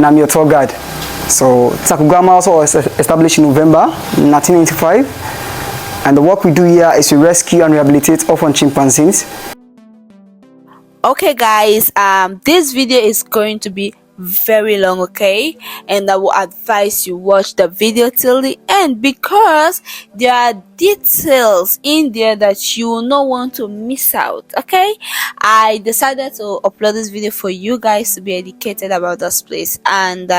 and I'm your tour guide. So Tacugama also was established in November 1995, and the work we do here is to rescue and rehabilitate orphan chimpanzees. Okay guys, this video is going to be very long, okay, and I will advise you watch the video till the end because there are details in there that you will not want to miss out. Okay, I decided to upload this video for you guys to be educated about this place, and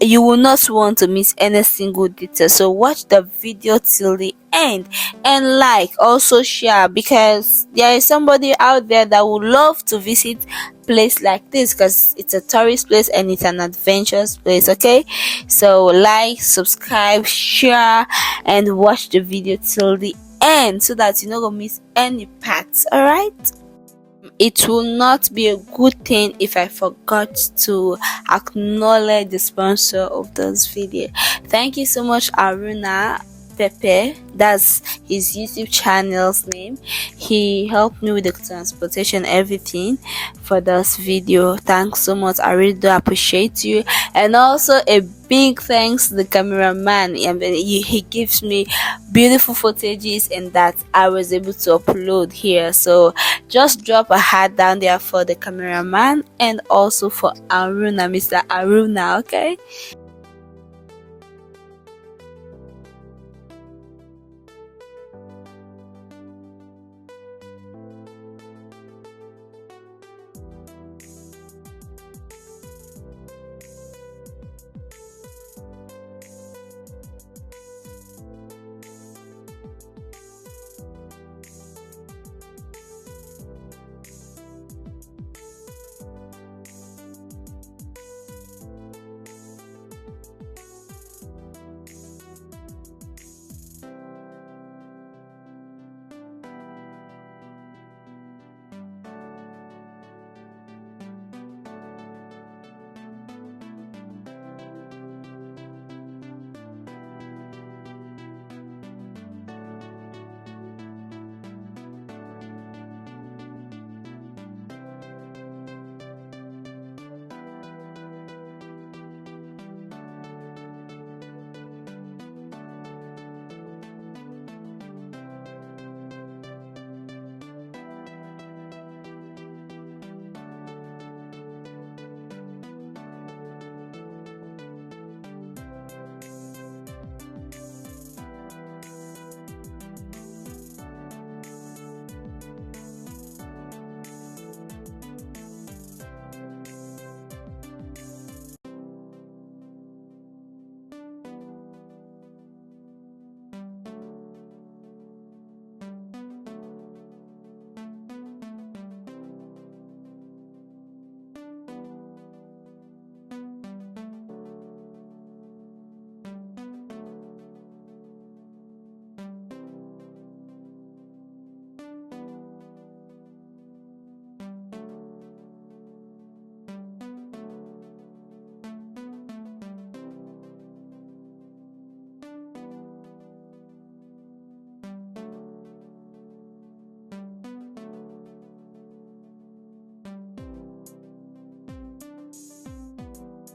you will not want to miss any single detail. So watch the video till the end and also share, because there is somebody out there that would love to visit place like this because it's a tourist place and it's an adventurous place. Okay, so subscribe, share, and watch the video till the end so that you're not gonna miss any parts. All right, it will not be a good thing if I forgot to acknowledge the sponsor of this video. Thank you so much, Aruna Pepe, that's his YouTube channel's name. He helped me with the transportation, everything for this video. Thanks so much, I really do appreciate you. And also a big thanks to the cameraman. He gives me beautiful footages and that I was able to upload here. So just drop a hat down there for the cameraman and also for Aruna, Mr. Aruna. Okay,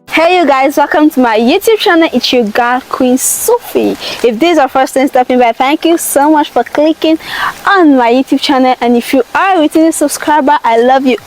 hey you guys, welcome to my YouTube channel. It's your girl Queen Sophie. If this is your first time stopping by, thank you so much for clicking on my YouTube channel, and if you are a returning subscriber, I love you.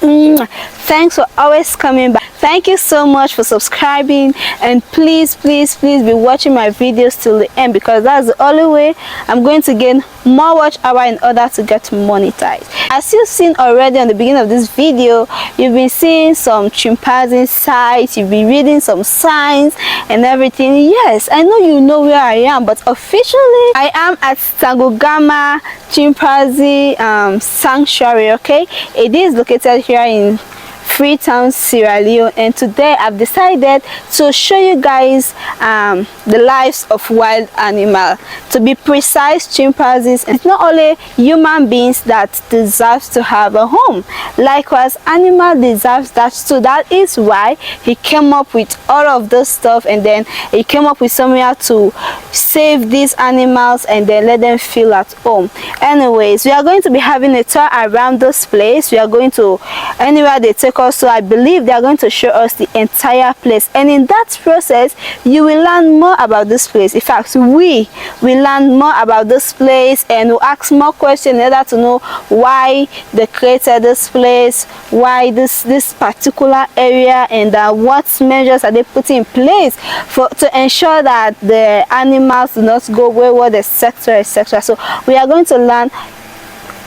Thanks for always coming back. Thank you so much for subscribing, and please be watching my videos till the end, because that's the only way I'm going to gain more watch hour in order to get monetized. As you've seen already on the beginning of this video, you've been seeing some chimpanzee sites, you've been reading some signs and everything. Yes, I know you know where I am, but officially I am at Tacugama Chimpanzee Sanctuary. Okay, it is located here in Freetown, Sierra Leone, and today I've decided to show you guys the lives of wild animals. To be precise, chimpanzees. It's not only human beings that deserve to have a home, likewise animal deserves that too. That is why he came up with all of this stuff, and then he came up with somewhere to save these animals and then let them feel at home. Anyways, we are going to be having a tour around this place. We are going to anywhere they take us also, I believe they are going to show us the entire place, and in that process you will learn more about this place. In fact, we will learn more about this place, and we'll ask more questions in order to know why they created this place, why this particular area, and what measures are they putting in place to ensure that the animals do not go wayward, etc. So we are going to learn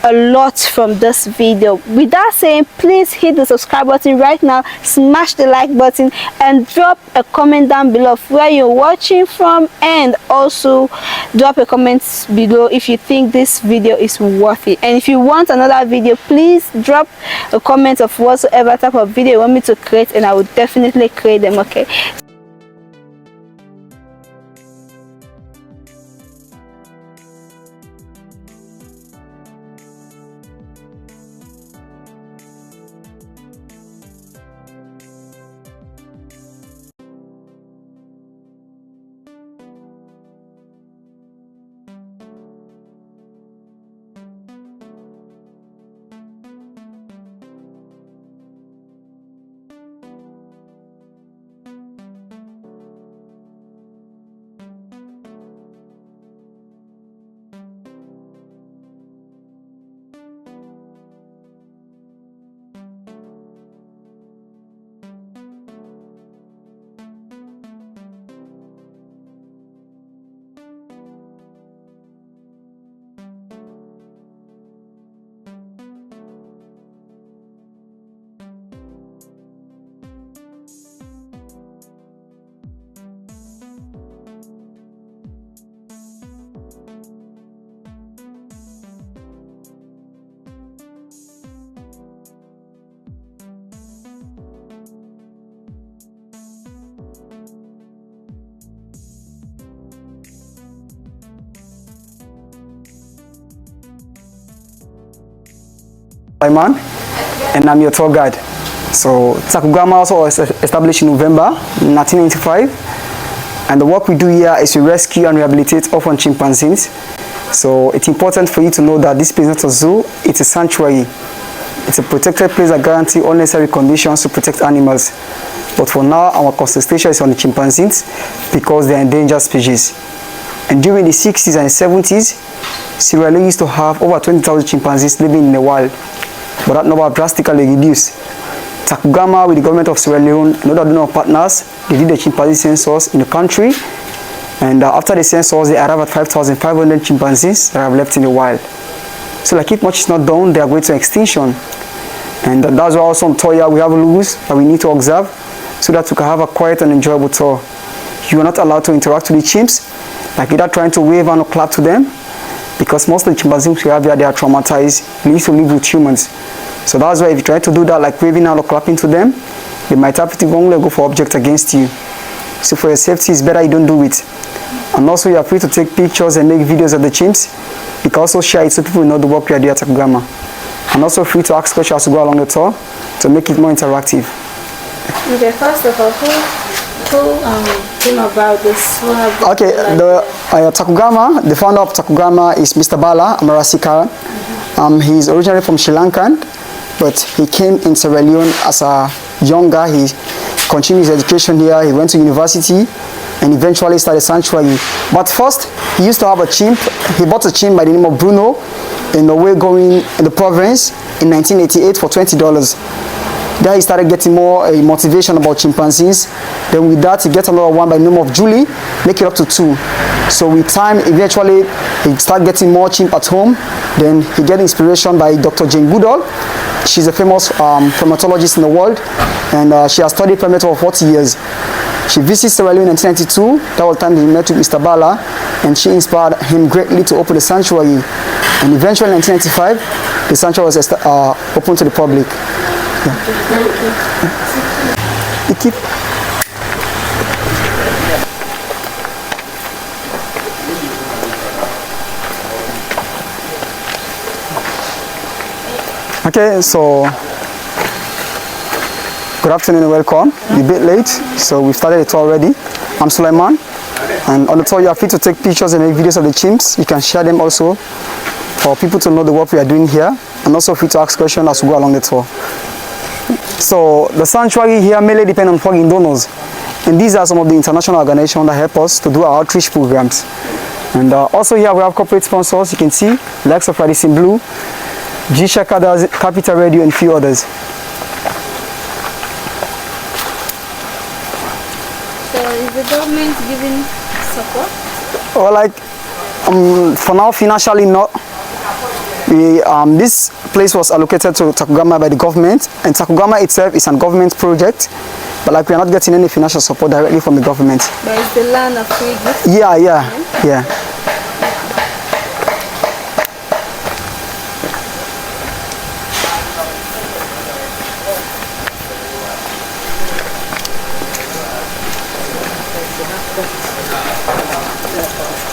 a lot from this video. With that saying, please hit the subscribe button right now, smash the like button, and drop a comment down below of where you're watching from, and also drop a comment below if you think this video is worth it. And if you want another video, please drop a comment of whatsoever type of video you want me to create, and I will definitely create them. Okay. Man, and I'm your tour guide. So Tacugama also was established in November 1995, and the work we do here is to rescue and rehabilitate orphan chimpanzees. So it's important for you to know that this place is not a zoo, it's a sanctuary. It's a protected place that guarantees all necessary conditions to protect animals. But for now, our concentration is on the chimpanzees because they are endangered species. And during the 60s and 70s, Sierra Leone used to have over 20,000 chimpanzees living in the wild. But that number drastically reduced. Tacugama, with the government of Sierra Leone and other donor partners, they did the chimpanzee census in the country. And after the census, they arrived at 5,500 chimpanzees that have left in the wild. So like if much is not done, they are going to extinction. And that's why also on tour here we have rules that we need to observe so that we can have a quiet and enjoyable tour. You are not allowed to interact with the chimps, like either trying to wave and or clap to them, because most of the chimpanzees we have here, they are traumatized, they used to live with humans. So that's why if you try to do that, like waving out or clapping to them, they might have to go for object against you. So for your safety, it's better you don't do it. And also you are free to take pictures and make videos of the chimps. You can also share it so people know the work we are doing at Tacugama. And also free to ask questions as we go along the tour to make it more interactive. Okay, first of all, who came about this? Okay, the Tacugama, the founder of Tacugama is Mr. Bala Amarasika. He's originally from Sri Lanka, but he came in Sierra Leone as a young guy. He continued his education here. He went to university and eventually started a sanctuary. But first, he used to have a chimp. He bought a chimp by the name of Bruno in the way going in the province in 1988 for $20. There he started getting more motivation about chimpanzees. Then with that, he gets another one by the name of Julie, make it up to 2. So with time, eventually, he started getting more chimp at home. Then he get inspiration by Dr. Jane Goodall. She's a famous primatologist in the world, and she has studied primates for 40 years. She visits Sierra Leone in 1992. That was the time he met with Mr. Bala, and she inspired him greatly to open the sanctuary. And eventually in 1995, the sanctuary was opened to the public. Yeah. You keep. Okay, so good afternoon and welcome. You're a bit late, so we've started the tour already. I'm Sulaiman, and on the tour you are free to take pictures and make videos of the chimps. You can share them also for people to know the work we are doing here, and also free to ask questions as we go along the tour. So the sanctuary here mainly depends on foreign donors, and these are some of the international organizations that help us to do our outreach programs. And also here we have corporate sponsors. You can see likes of Radisson Blue, G Shaka, Capital Radio, and a few others. So is the government giving support? Well, like for now, financially not. This place was allocated to Tacugama by the government, and Tacugama itself is a government project, but like we are not getting any financial support directly from the government. But is the land a free gift? Yeah.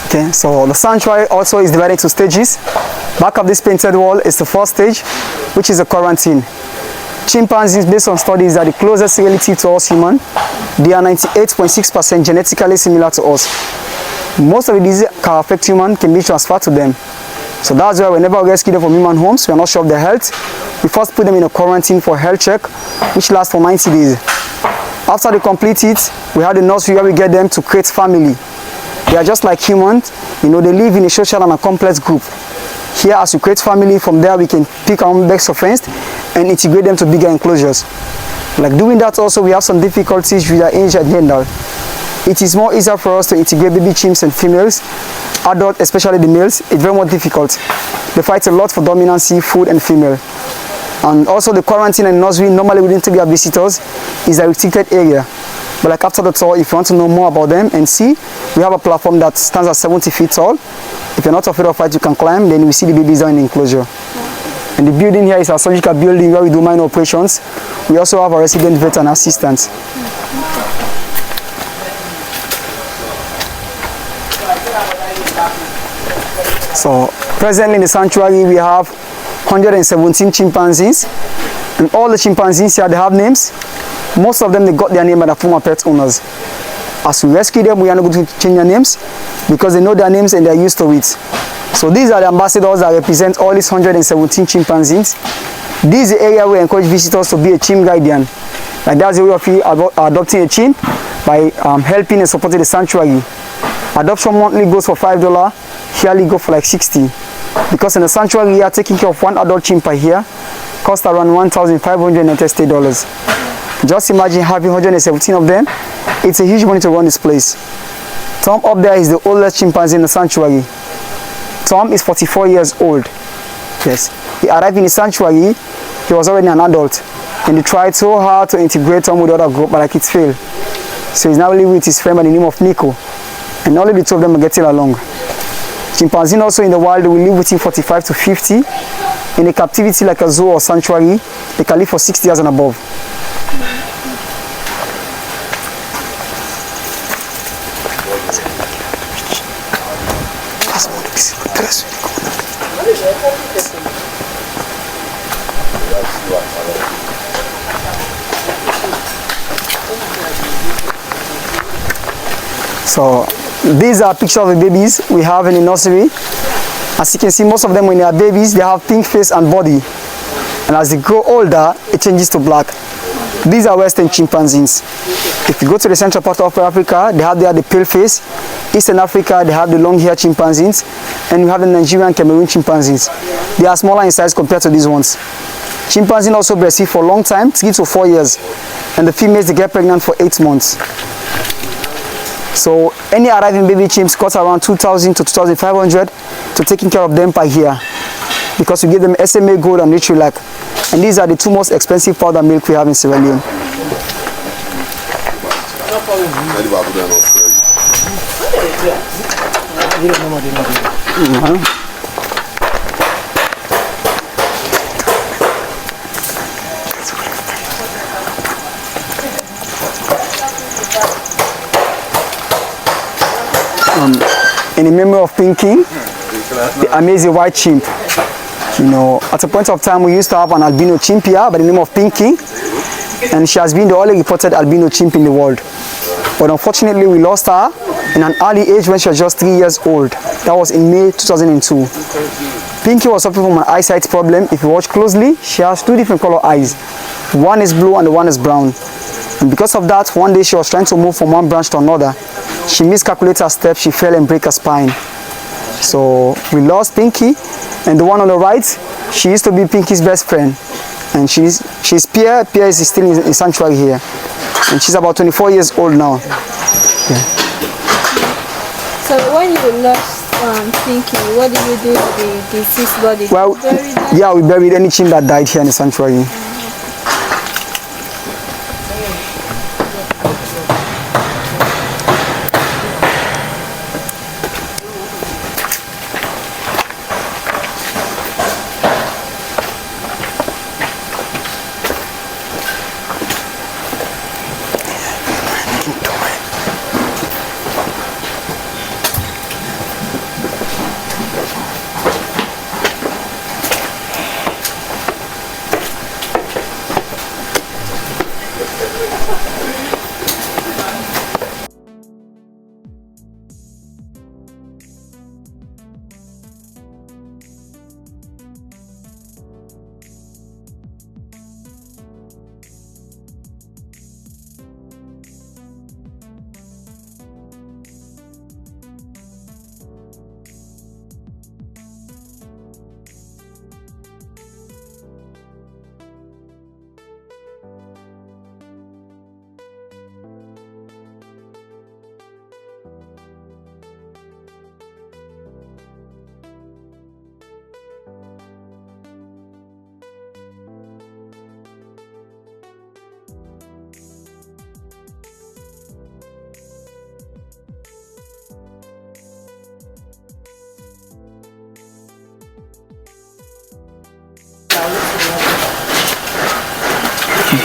Okay, so the sanctuary also is divided into stages. Back of this painted wall is the first stage, which is a quarantine. Chimpanzees, based on studies, are the closest relative to us humans. They are 98.6% genetically similar to us. Most of the diseases that can affect humans can be transferred to them. So that's why whenever we rescue them from human homes, we are not sure of their health. We first put them in a quarantine for health check, which lasts for 90 days. After they complete it, we have the nursery where we get them to create family. They are just like humans, they live in a social and a complex group. Here, as we create family, from there we can pick our own best of friends and integrate them to bigger enclosures. Like doing that also, we have some difficulties with our age and gender. It is more easier for us to integrate baby chimps and females. Adults, especially the males, it's very more difficult. They fight a lot for dominancy, food and female. And also the quarantine and nursery, normally we didn't take our visitors, is a restricted area. But like after the tour, if you want to know more about them and see, we have a platform that stands at 70 feet tall. If you're not afraid of height, you can climb, then we see the babies are in the enclosure. And the building here is a surgical building where we do minor operations. We also have a resident vet and assistant. So presently in the sanctuary we have 117 chimpanzees, and all the chimpanzees here, they have names. Most of them, they got their name by the former pet owners. As we rescue them, we are not going to change their names because they know their names and they are used to it. So these are the ambassadors that represent all these 117 chimpanzees. This is the area where we encourage visitors to be a chimp guardian. Like that's the way of adopting a chimp by helping and supporting the sanctuary. Adoption monthly goes for $5, yearly go for like 60. Because in the sanctuary here, taking care of one adult chimp per year costs around $1,500 United States. Just imagine having 117 of them. It's a huge money to run this place. Tom up there is the oldest chimpanzee in the sanctuary. Tom is 44 years old. Yes, he arrived in the sanctuary, he was already an adult. And they tried so hard to integrate Tom with the other group, but like it failed. So he's now living with his friend by the name of Nico. And only the two of them are getting along. Chimpanzee also in the wild, will live within 45 to 50. In a captivity like a zoo or sanctuary, they can live for 60 years and above. So these are pictures of the babies we have in the nursery. As you can see, most of them when they are babies, they have pink face and body. And as they grow older, it changes to black. These are Western chimpanzees. If you go to the central part of Africa, they have there the pale face. Eastern Africa, they have the long hair chimpanzees. And we have the Nigerian Cameroon chimpanzees. They are smaller in size compared to these ones. Chimpanzees also breastfeed for a long time, 3 to 4 years. And the females, they get pregnant for 8 months. So any arriving baby chimps cost around $2,000 to $2,500 to taking care of them per year, because we give them SMA Gold and Nutri-Lac, and these are the two most expensive powder milk we have in Sierra Leone. In the memory of Pinky, the amazing white chimp. At a point of time we used to have an albino chimp here by the name of Pinky, and she has been the only reported albino chimp in the world. But unfortunately we lost her in an early age when she was just 3 years old. That was in May 2002. Pinky was suffering from an eyesight problem. If you watch closely, she has two different color eyes. One is blue and the one is brown. And because of that, one day she was trying to move from one branch to another. She miscalculated her steps, she fell and broke her spine. So we lost Pinky. And the one on the right, she used to be Pinky's best friend. And she's Pierre. Pierre is still in Sanctuary here. And she's about 24 years old now. Yeah. So when you lost Pinky, what did you do to the deceased body? Well, yeah, we buried any chimp that died here in the sanctuary.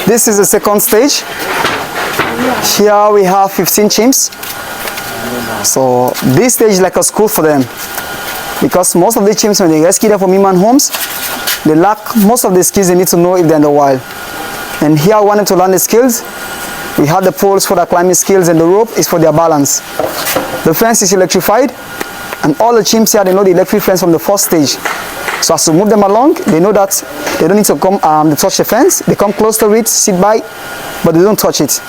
This is the second stage. Here we have 15 chimps. So this stage is like a school for them, because most of the chimps, when they rescue them from human homes, they lack most of the skills they need to know if they're in the wild. And here I want them to learn the skills. We have the poles for their climbing skills and the rope is for their balance. The fence is electrified, and all the chimps here, they know the electric fence from the first stage. So as we move them along, they know that they don't need to come touch the fence. They come close to it, sit by, but they don't touch it.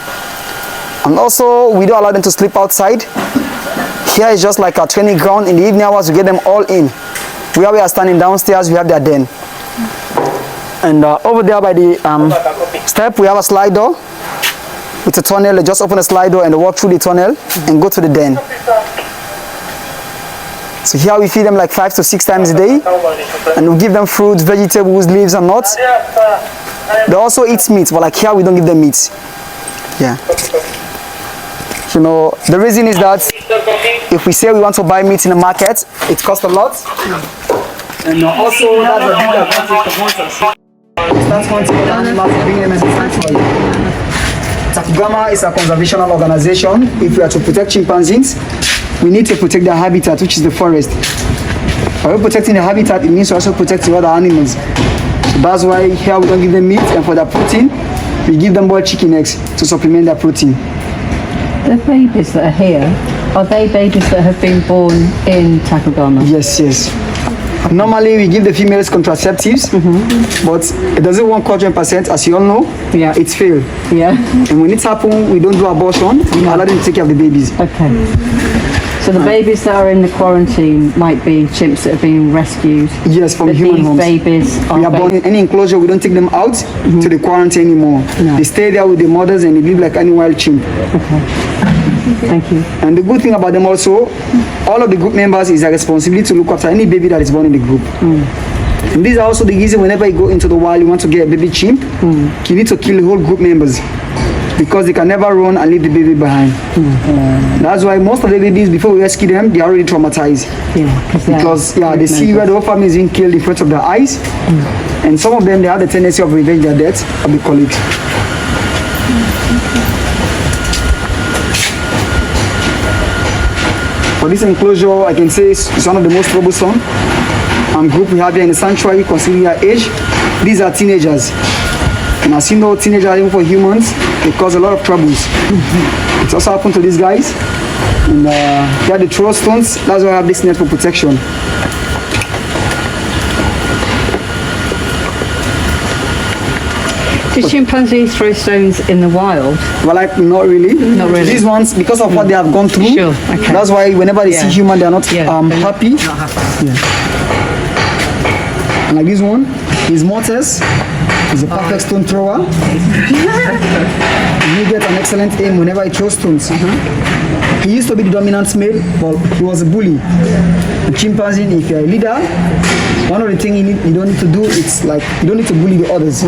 And also, we don't allow them to sleep outside. Here is just like a training ground. In the evening hours, we get them all in. Where we are standing downstairs, we have their den. And over there by the step, we have a slide door with a tunnel. They just open a slide door and they walk through the tunnel and go to the den. So here we feed them like 5 to 6 times a day, and we give them fruits, vegetables, leaves and nuts. They also eat meat, but like here we don't give them meat. Yeah. You know, the reason is that if we say we want to buy meat in the market, it costs a lot. And also that's a big advantage for hunters. We start hunting the animals and bring them into sanctuary. Tacugama is a conservational organization. If we are to protect chimpanzees, we need to protect their habitat, which is the forest. By protecting the habitat, it means also protecting other animals. So that's why here we don't give them meat, and for their protein, we give them boiled chicken eggs to supplement their protein. The babies that are here, are they babies that have been born in Tacugama? Yes, yes. Normally we give the females contraceptives, but it doesn't work 100%, as you all know. Yeah. It's failed. Yeah. And when it happens, we don't do abortion. We allow them to take care of the babies. Okay. So the babies that are in the quarantine might be chimps that have been rescued. Yes, from but human these homes. Babies are we are born in any enclosure. We don't take them out to the quarantine anymore. No. They stay there with the mothers and they live like any wild chimp. Okay. Thank you. And the good thing about them also, all of the group members is a responsibility to look after any baby that is born in the group. And these are also the reason whenever you go into the wild, you want to get a baby chimp, you need to kill the whole group members, because they can never run and leave the baby behind. That's why most of the babies, before we rescue them, they are already traumatized. Yeah, because they see where the whole family is being killed in front of their eyes. And some of them, they have the tendency of revenge their death, or we call it. For this enclosure, I can say it's one of the most troublesome group we have here in the sanctuary, considering their age. These are teenagers. And as you know, teenagers, even for humans, they cause a lot of troubles. It's also happened to these guys. And they are the throw stones. That's why I have this net for protection. Do chimpanzees throw stones in the wild? But like, not really. Not really. These ones, because of what they have gone through, Sure, okay. that's why whenever they see human, they are not they're happy. Not happy. Yeah. And like this one, he's Mortis. He's a perfect stone thrower. You get an excellent aim whenever he throws stones. He used to be the dominant male, but he was a bully. A chimpanzee, if you're a leader, one of the things you don't need to do is like, you don't need to bully the others.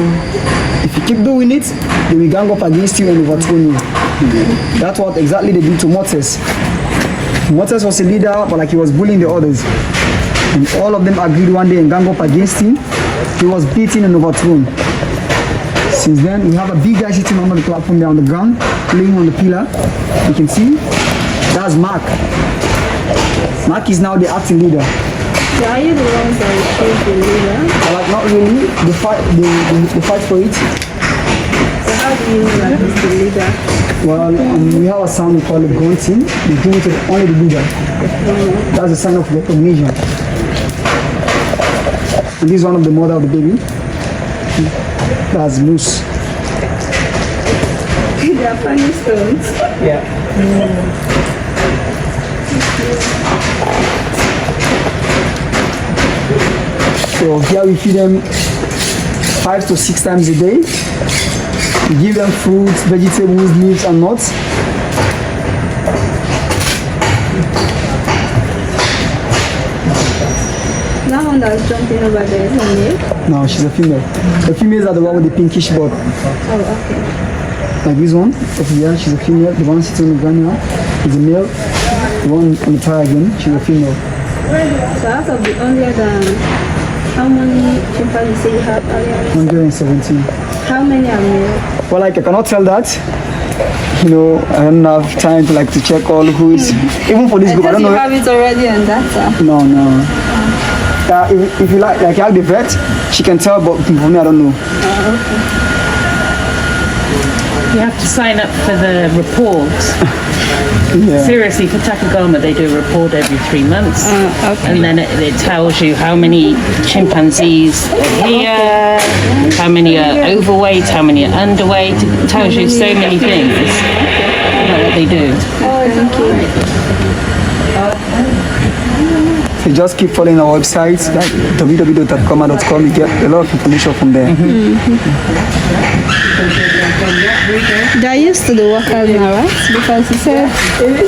If you keep doing it, they will gang up against you and overthrow you. That's what exactly they did to Mortis. Mortis was a leader, but like he was bullying the others. And all of them agreed one day and gang up against him. He was beaten and overthrown. Since then, we have a big guy sitting under the platform there on the ground, laying on the pillar. You can see, that's Mark. Mark is now the acting leader. So are you the ones that will choose the leader? Like, not really, they fight for it. So how do you know that he's the leader? Well, we have a sound we call it grunting. They do it to only the leader. That's a sign of recognition. And this is one of the mother of the baby. That's Moose. They are funny stones. Yeah. So here we feed them 5 to 6 times a day. We give them fruits, vegetables, leaves and nuts. That one that's jumping over there is a male. No, she's a female. The females are the one with the pinkish bud. Oh, okay. Like this one, over here, she's a female. The one sitting on the ground now is a male. The one on the tower again, she's a female. So out of the 100 how many chimpanzees say you have earlier? 117. How many are male? Well, like I cannot tell that. You know, I don't have time to like to check all who is. Even for this group, I don't You know. have it already on data. No. If you like you have the vet, she can tell, but for me, I don't know. You have to sign up for the report. Yeah. Seriously, for Tacugama, they do a report every 3 months. Okay. And then it tells you how many chimpanzees are here, how many are overweight, how many are underweight. It tells you so many things about what they do. Oh, thank you. So just keep following our website, like www.tacugama.com. You get a lot of information from there. They're used to the workers now, right? Because you said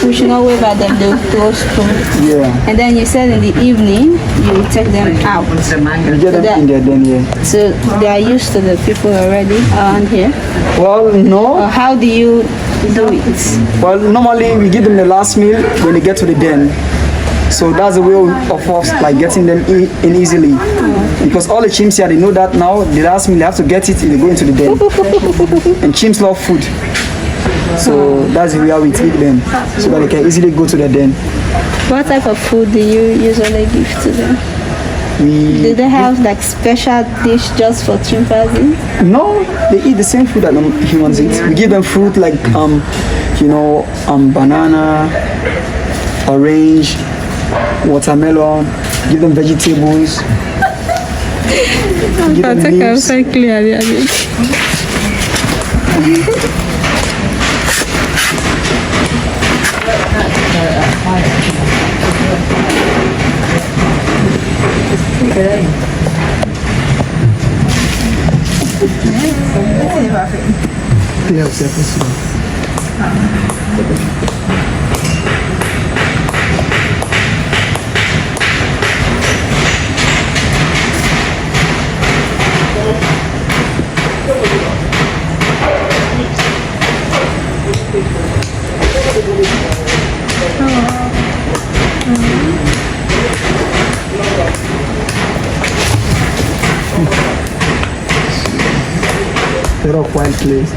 we should not wave at them, they'll throw stones. Yeah. And then you said in the evening you will take them out. You get them in there then, yeah. So they are used to the people already around here. Well, no. Or how do you do it? Well, normally we give them the last meal when they get to the den. So that's the way of us like getting them in easily. Because all the chimps here, they know that now the last meal they have to get it if they go into the den. And chimps love food. So that's the way we treat them. So that they can easily go to the den. What type of food do you usually give to them? Do they have like special dish just for chimpanzees? No, they eat the same food that humans eat. We give them fruit like banana, orange, watermelon, give them vegetables. Give them leaves. They're all quiet place.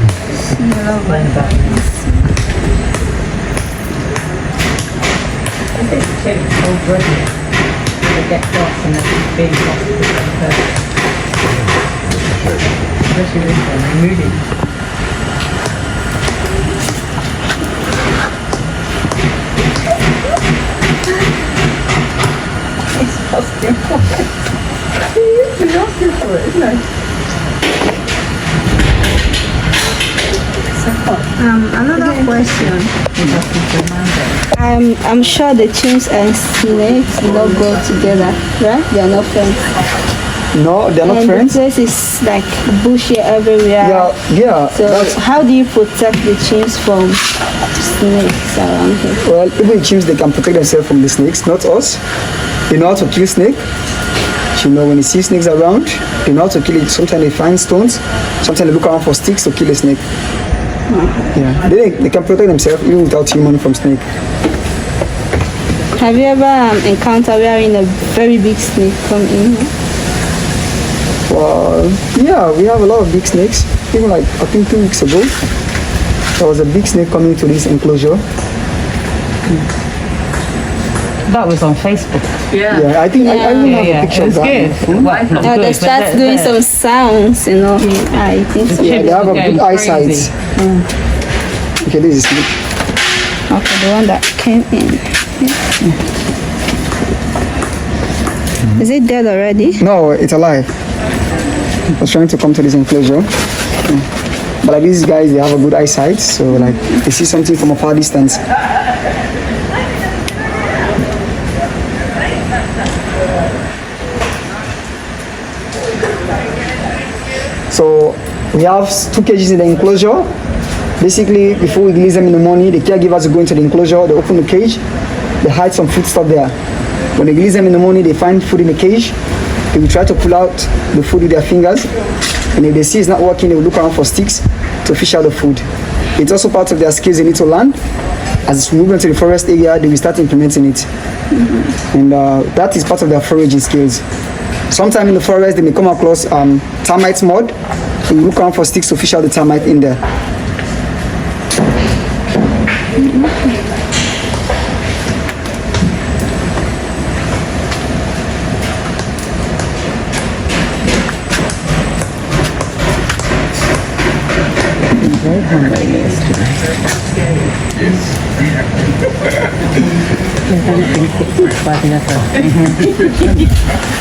Another question. I'm sure the chimps and snakes do not go together, right? They are not friends. No, they're not And friends. the place is like bushy everywhere. Yeah. So how do you protect the chimps from snakes around here? Well, even chimps, they can protect themselves from the snakes, not us. They know how to kill snake. You know, when you see snakes around, they know how to kill it. Sometimes they find stones. Sometimes they look around for sticks to kill a snake. Yeah, they can protect themselves even without human from snake. Have you ever encountered wherein a very big snake come in? Well, yeah, we have a lot of big snakes. Even like, I think 2 weeks ago, there was a big snake coming to this enclosure. That was on Facebook. Yeah, I think I even have a picture It was of good. that. Well, not They good, start but doing some sounds, you know. I think so. Yeah, they have a good Going eyesight. crazy. Okay, this is snake. Okay, the one that came in. Is it dead already? No, it's alive. I was trying to come to this enclosure. But like these guys, they have a good eyesight, so like they see something from a far distance. So we have 2 cages in the enclosure. Basically, before we release them in the morning, the caregivers will go into the enclosure, they open the cage, they hide some food stuff there. When they release them in the morning, they find food in the cage. They will try to pull out the food with their fingers. And if they see it's not working, they will look around for sticks to fish out the food. It's also part of their skills they need to learn. As we move into the forest area, they will start implementing it. And that is part of their foraging skills. Sometime in the forest, they may come across termite mud. They will look around for sticks to fish out the termite in there.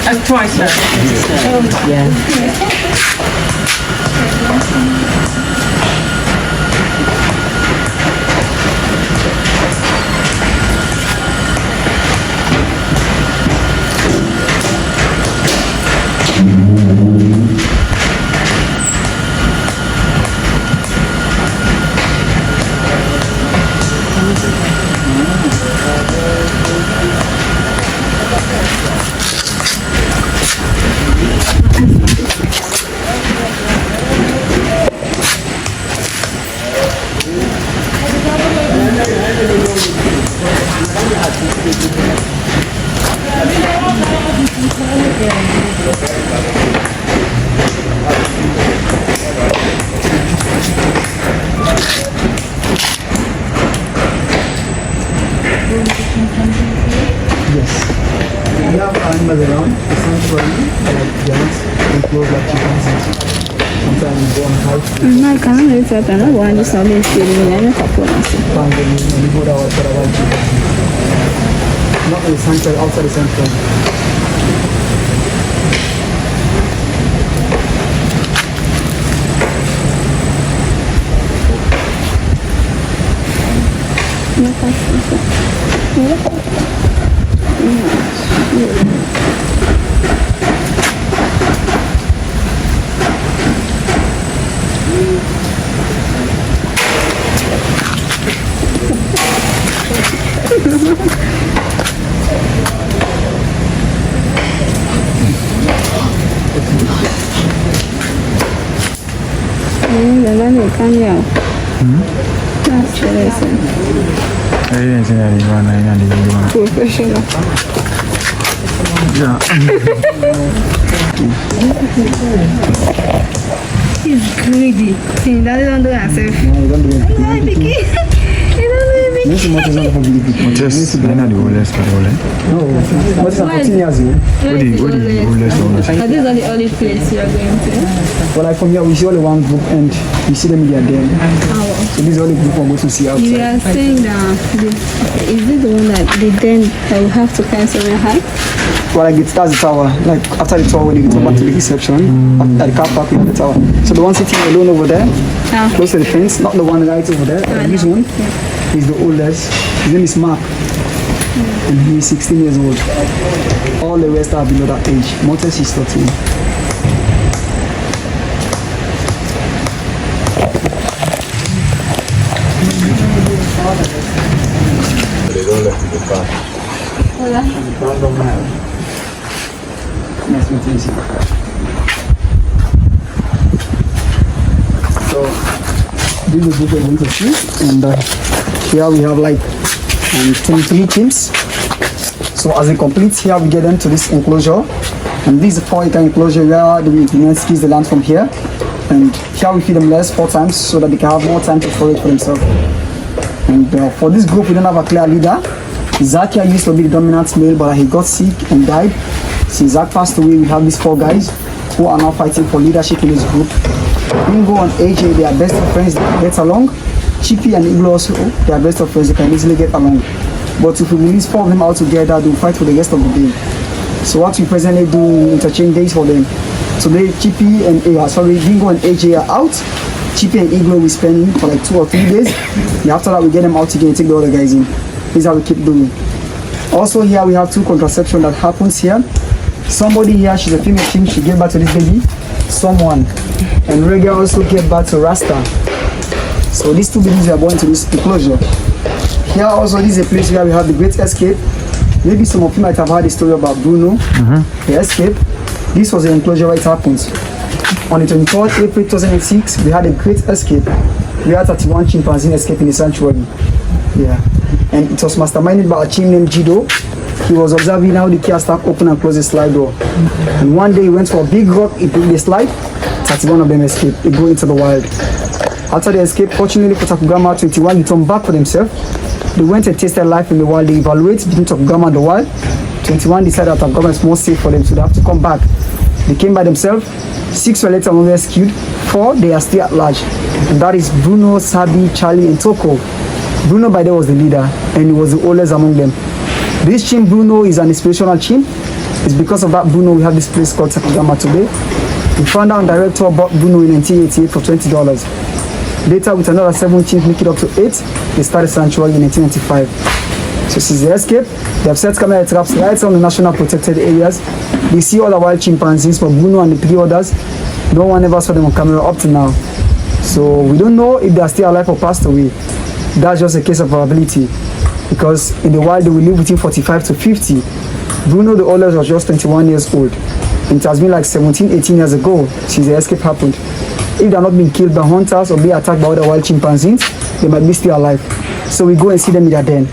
That's twice now. We have animals around the sanctuary, like giants, enclosed like chimpanzees. Sometimes we go on hikes, I can't wait to open up one just only feeling in a couple of months. find them, and we go there for a while chimpanzees. Not in the sanctuary, outside the sanctuary. Professional. He's greedy. He doesn't do himself. No, we don't do it. Why, Vicky? He don't do it, This is what is not for big people. Just I know the oldest but all. No, what is 14 years old? What the oldest? Are these are the only place you are going to? Well, like from here, we see only one group end. You see them in their den. So these are all the people who go to see outside. You are saying that is it the one that the den that will have to climb somewhere high? Well, like that's the tower. Like after the tower, when you go back to the reception, at the car park in the tower. So the one sitting alone over there, close to the fence, not the one right over there. This one is the oldest. His name is Mark, and he's 16 years old. All the rest are below that age. Mortis is 13. So this is what we're going to see, and here we have like 23 chimps. So as they complete, here we get them to this enclosure, and this is a 4-acre enclosure where the engineer skis the land from here, and here we feed them less 4 times so that they can have more time to forage for themselves. And for this group, we don't have a clear leader. Zakia used to be the dominant male, but he got sick and died. Since Zach passed away, we have these 4 guys who are now fighting for leadership in this group. Bingo and AJ, they are best of friends, they get along. Chippy and Iglo also, they are best of friends, they can easily get along. But if we release 4 of them out together, they'll fight for the rest of the day. So what we presently do, we interchange days for them. Today, Chippy and Bingo and AJ are out. Chippy and Iglo we spend for like 2 or 3 days. And after that, we get them out again and take the other guys in. This is how we keep doing. Also here we have 2 contraception that happens here. Somebody here, she's a female chimp, she gave birth to this baby. Someone. And Rega also gave birth to Rasta. So these 2 babies are born to this enclosure. Here also, this is a place where we have the Great Escape. Maybe some of you might have heard the story about Bruno, the escape. This was the enclosure where it happens. On the 23rd April 2006, we had a great escape. We had 31 chimpanzees escaping the sanctuary. Yeah. And it was masterminded by a chimp named Jido. He was observing how the key staff open and close the slide door. And one day he went for a big rock, he broke the slide, 31 of them escaped. They go into the wild. After the escape, fortunately for Tacugama, 21 returned back for themselves. They went and tasted life in the wild. They evaluated between Tacugama and the wild. 21 decided that Tacugama is more safe for them, so they have to come back. They came by themselves. 6 were later on rescued. 4, they are still at large. And that is Bruno, Sabi, Charlie, and Toko. Bruno by then was the leader, and he was the oldest among them. This chimp Bruno is an inspirational chimp. It's because of that Bruno we have this place called Tacugama today. We found out director bought Bruno in 1988 for $20. Later with another 7 chimps, make it up to 8, they started sanctuary in 1995. So since the escape, they have set camera traps right on the national protected areas. They see all the wild chimpanzees, but Bruno and the 3 others, no one ever saw them on camera up to now. So we don't know if they are still alive or passed away. That's just a case of probability, because in the wild they will live between 45 to 50. Bruno, the oldest, was just 21 years old, and it has been like 17-18 years ago since the escape happened. If they are not being killed by hunters or being attacked by other wild chimpanzees, they might be still alive. So we go and see them in their den.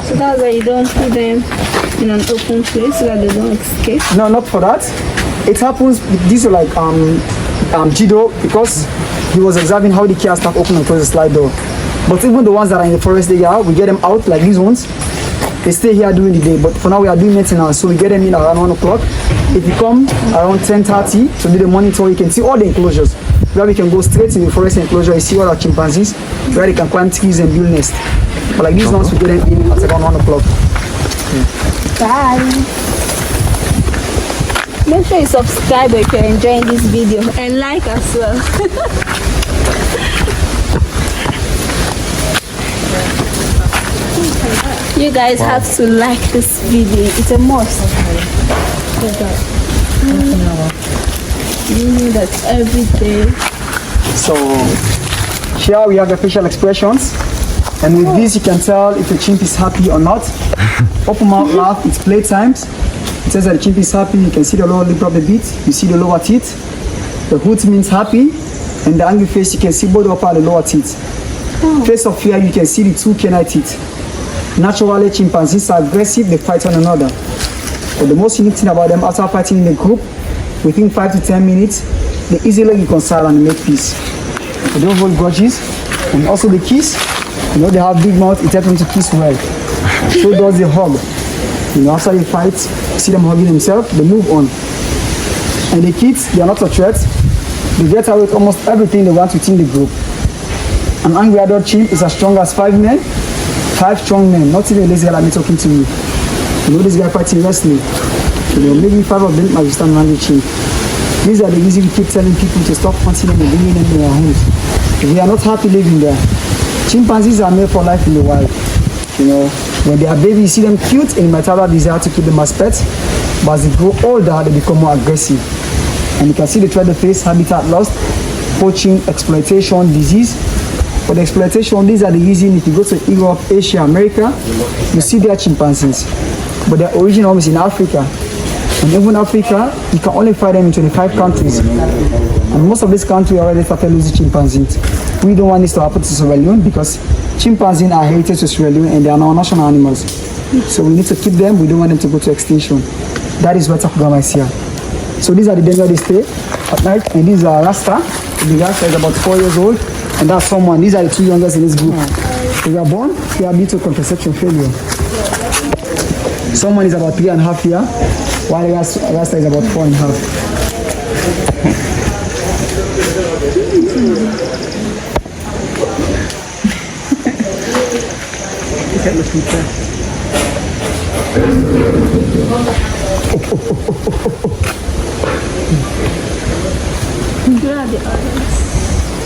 So that's why you don't put them in an open place so that they don't escape? No, not for that. It happens, these are like Jido, because he was observing how the care staff open and close the slide door. But even the ones that are in the forest area, we get them out, like these ones. They stay here during the day, but for now we are doing maintenance, so we get them in around 1 o'clock. If you come around 10:30 to do the morning tour, you can see all the enclosures. Where we can go straight in the forest enclosure, you see all our chimpanzees, where they can climb trees and build nests. But like these ones, we get them in at around 1 o'clock. Bye. Make sure you subscribe if you're enjoying this video, and like as well. You guys have to like this video. It's a must. You know that every day. So here we have the facial expressions, and with this you can tell if the chimp is happy or not. Open mouth laugh, it's play times. It says that the chimp is happy. You can see the lower lip rub a bit. You see the lower teeth. The hoot means happy, and the angry face you can see both upper and the lower teeth. Face of fear, you can see the 2 canine teeth. Naturally, chimpanzees are aggressive, they fight one another. But the most unique thing about them, after fighting in a group, within 5 to 10 minutes, they easily reconcile and make peace. They don't hold grudges. And also the kiss, you know, they have big mouth, it helps them to kiss well. So does the hug. You know, after they fight, see them hugging themselves, they move on. And the kids, they are not a threat. They get away with almost everything they want within the group. An angry adult chimp is as strong as 5 men, 5 strong men, not even this guy like me talking to you. You know this guy fighting wrestling. You know, maybe 5 of them might stand an angry chimp. These are the reasons we keep telling people to stop hunting them and bringing them in their homes. We are not happy living there. Chimpanzees are made for life in the wild. You know, when they are babies, you see them cute and you might have a desire to keep them as pets. But as they grow older, they become more aggressive. And you can see they try to face habitat loss, poaching, exploitation, disease. For the exploitation, these are the reasons if you go to Europe, Asia, America, you see their chimpanzees. But their origin home is in Africa. And even Africa, you can only find them in 25 countries. And most of these countries already started losing chimpanzees. We don't want this to happen to Sierra Leone because chimpanzees are heritage to Sierra Leone and they are now national animals. So we need to keep them, we don't want them to go to extinction. That is why Tacugama is here. So these are the days where they stay at night, and these are Rasta. The Rasta is about 4 years old, and that's someone. These are the 2 youngest in this group. They were born, they are due to contraception failure. Someone is about 3.5 years, while the Rasta is about 4.5. Look at the future.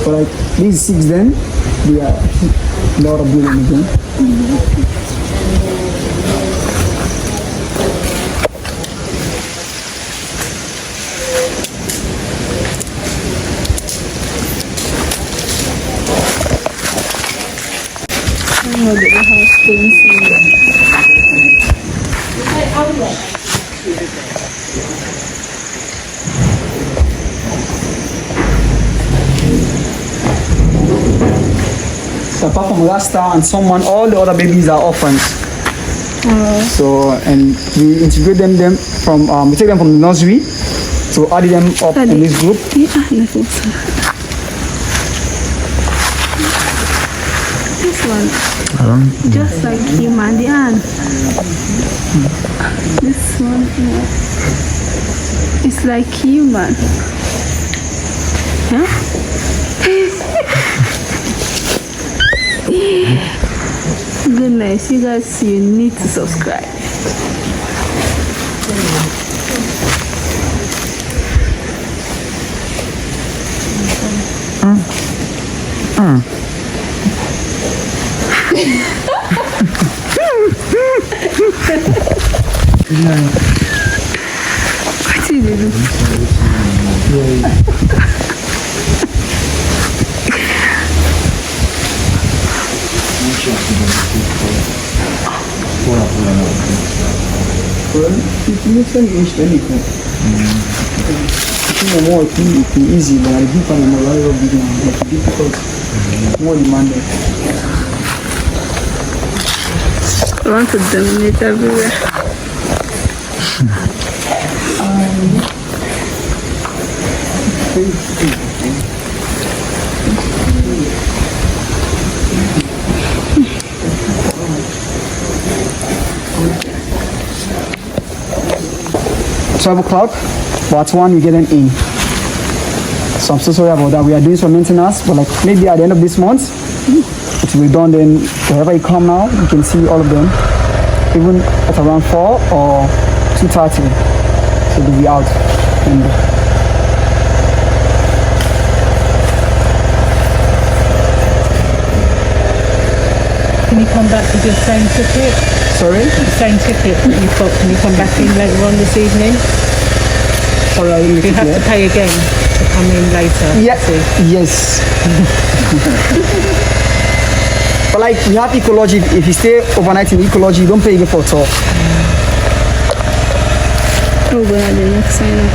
So like these 6 then, they are a lot of building again. So apart from Rasta and someone, all the other babies are orphans. So and we integrate them from we take them from the nursery to add them up in this group. This one, just like human, the ant. This one, it's like human. Huh? Goodness, you guys, you need to subscribe. What did you do? Well, if you make any anything, more it's easy, but I do find more very big and difficult, more demanding. I want to dominate everywhere. 12 o'clock, but 1 we get them in. So I'm so sorry about that. We are doing some maintenance, but like maybe at the end of this month, it will be done. Then wherever you come now, you can see all of them, even at around 4 or 2:30. So they'll be out. And Can you come back with your same ticket? sorry? The same ticket that you've got, can you come back in later on this evening? Sorry, I didn't You have repeat to pay again to come in later. that. Yeah. See? Yes. But like we have ecology. If you stay overnight in ecology, you don't pay again for a tour. Oh, God, the next sign up.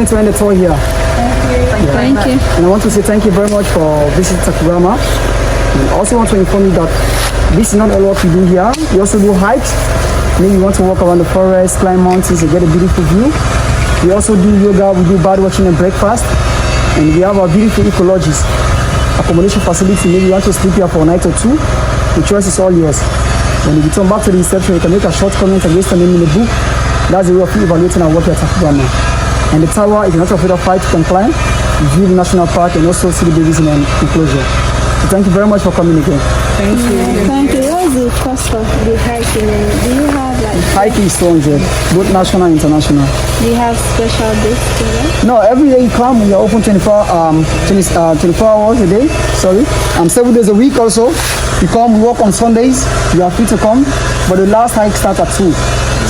to end the tour here. Thank you. And I want to say thank you very much for visiting Tacugama. And I also want to inform you that this is not all what we do here. We also do hikes. Maybe you want to walk around the forest, climb mountains, and get a beautiful view. We also do yoga, we do bird watching and breakfast. And we have our beautiful ecologies, accommodation facility. Maybe you want to sleep here for a night or two. The choice is all yours. When you return back to the reception, you can make a short comment against the name in the book. That's the way of evaluating our work at Tacugama. And the tower, if you're not afraid of heights, you can climb, view the national park, and also see the babies in an enclosure. So thank you very much for coming again. Thank you. Thank you. What's the cost of the hiking? Do you have like... Hiking is 200, both national and international. Do you have special days to that? No, every day you come, we are open 24 hours a day, 7 days a week also. You come, we work on Sundays, you are free to come, but the last hike starts at 2.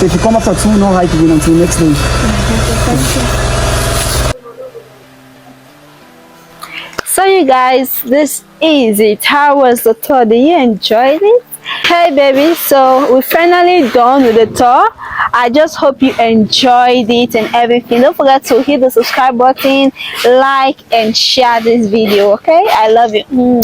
So if you come after 2, no hike again until next day. So you guys, this is it. How was the tour? Did you enjoy it? Hey baby, so we're finally done with the tour. I just hope you enjoyed it and everything. Don't forget to hit the subscribe button, like and share this video, okay? I love you.